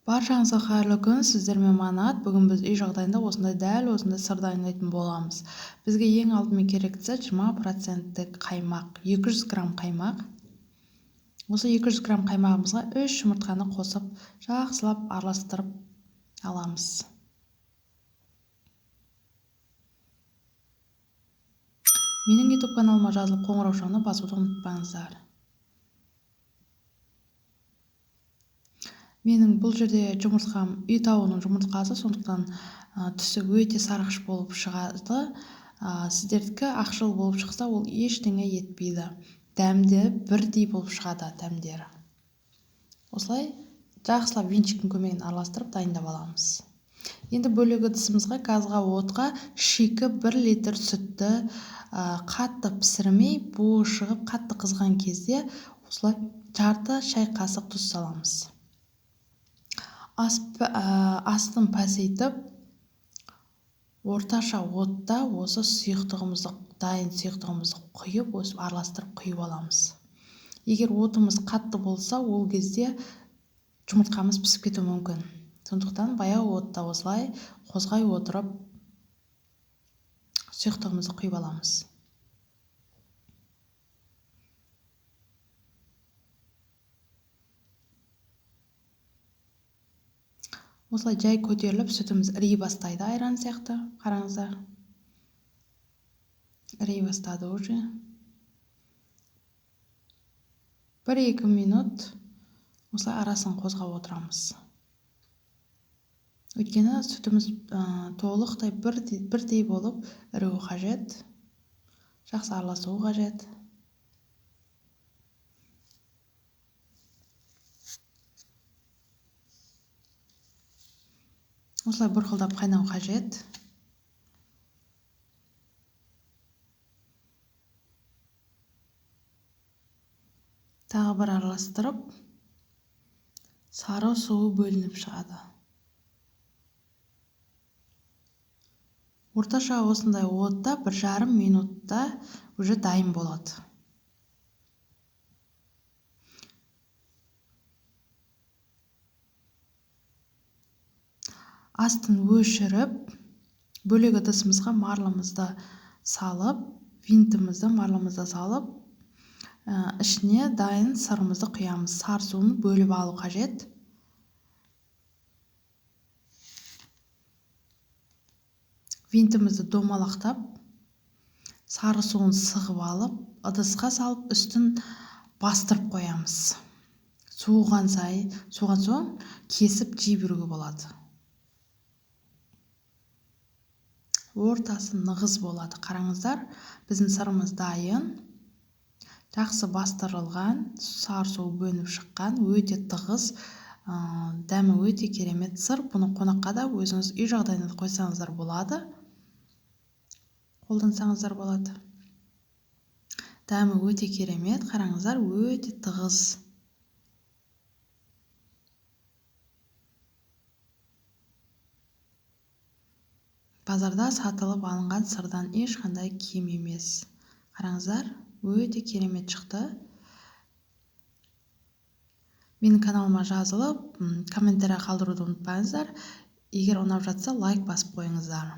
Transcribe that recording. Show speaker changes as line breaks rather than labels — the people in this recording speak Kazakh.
Баршаңызға қайырлы күн, сіздермен Манат. Бүгін біз үй жағдайында дәл осындай сыр дайындайтын боламыз. Бізге ең алдымен керектісі 20% қаймақ, 200 грамм қаймақ. Осы 200 грамм қаймағымызға 3 жұмыртқаны қосып, жақсылап араластырып аламыз. Менің YouTube каналыма жазылып қоңыраушаны басуды ұмытпаңыздар. Менің бұл жерде жұмыртқам үй тауының жұмыртқасы, сондықтан түсі өте сарғыш болып шығады. Сіздердікі ақшыл болып шықса, ол ештеңе етпейді. Дәмді бірдей болып шығады дәмдері. Осылай жақсылап венчиктің көмегімен араластырып дайындап аламыз. Енді бөлек ыдысымызға газға отқа шикі 1 литр сүтті қатты пісірмей, буы шығып қатты қызған кезде осылай жарты шай қасық тұз саламыз. Астын пәсейтіп, орташа отта осы дайын сұйықтығымызды құйып, араластырып құйып аламыз. Егер отымыз қатты болса, ол кезде жұмыртқамыз пісіп кетуі мүмкін. Сондықтан баяу отта осылай қозғай отырып сұйықтығымызды құйып аламыз. Осылай жай көтеріліп, сүтіміз ірей бастайды, айран сияқты. Қараңыздар. Ірей бастады уже. 1-2 минут осылай арасын қозғап отырамыз. Өйткені сүтіміз толықтай бірдей болып іріуі қажет. Жақсы араласуы қажет. Осылай бұрқылдап қайнау қажет. Тағы бір араластырып, сары суы бөлініп шығады. Орташа осындай отта 1,5 минутта уже дайын болады. Астын өшіріп, бөлек ыдысымызға марлымызды салып, марлымызды салып, ішіне дайын сырымызды құямыз. Сары суын бөліп алу қажет. Винтімізді домалақтап, сары суын сығып алып, ыдысқа салып, үстін бастырып қоямыз. Суыған соң кесіп жей беруге болады. Ортасы нығыз болады. Қараңыздар, біздің сырымыз дайын. Жақсы бастырылған, сары суы бөлініп шыққан, өте тығыз, дәмі өте керемет сыр. Бұны қонаққа да өзіңіз үй жағдайында қойсаңыздар болады. Қолдансаңыздар болады. Дәмі өте керемет, қараңыздар, өте тығыз. Базарда сатылып алынған сырдан ешқандай кем емес. Қараңыздар, өте керемет шықты. Менің каналыма жазылып, комментарий қалдыруды ұмытпаңыздар. Егер ұнап жатса, лайк басып қойыңыздар.